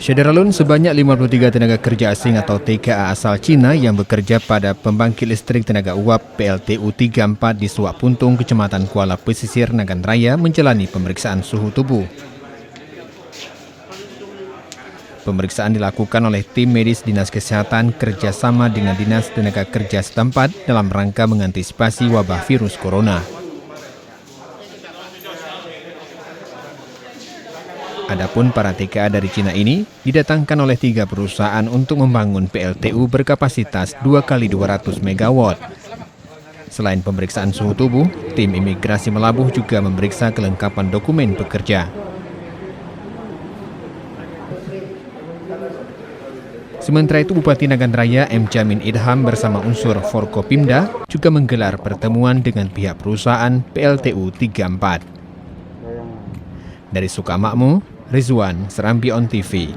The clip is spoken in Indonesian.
Syederalun, sebanyak 53 tenaga kerja asing atau TKA asal Cina yang bekerja pada pembangkit listrik tenaga uap PLTU 34 di Suak Puntung, Kecamatan Kuala Pesisir, Nagan Raya menjalani pemeriksaan suhu tubuh. Pemeriksaan dilakukan oleh tim medis Dinas Kesehatan kerjasama dengan Dinas Tenaga Kerja setempat dalam rangka mengantisipasi wabah virus corona. Adapun para TKA dari Cina ini didatangkan oleh 3 perusahaan untuk membangun PLTU berkapasitas 2x200 MW. Selain pemeriksaan suhu tubuh, tim imigrasi Melabuh juga memeriksa kelengkapan dokumen pekerja. Sementara itu, Bupati Nagan Raya M. Jamin Idham bersama unsur Forkopimda juga menggelar pertemuan dengan pihak perusahaan PLTU 34. Dari Sukamakmur, Rizwan, Serambi On TV.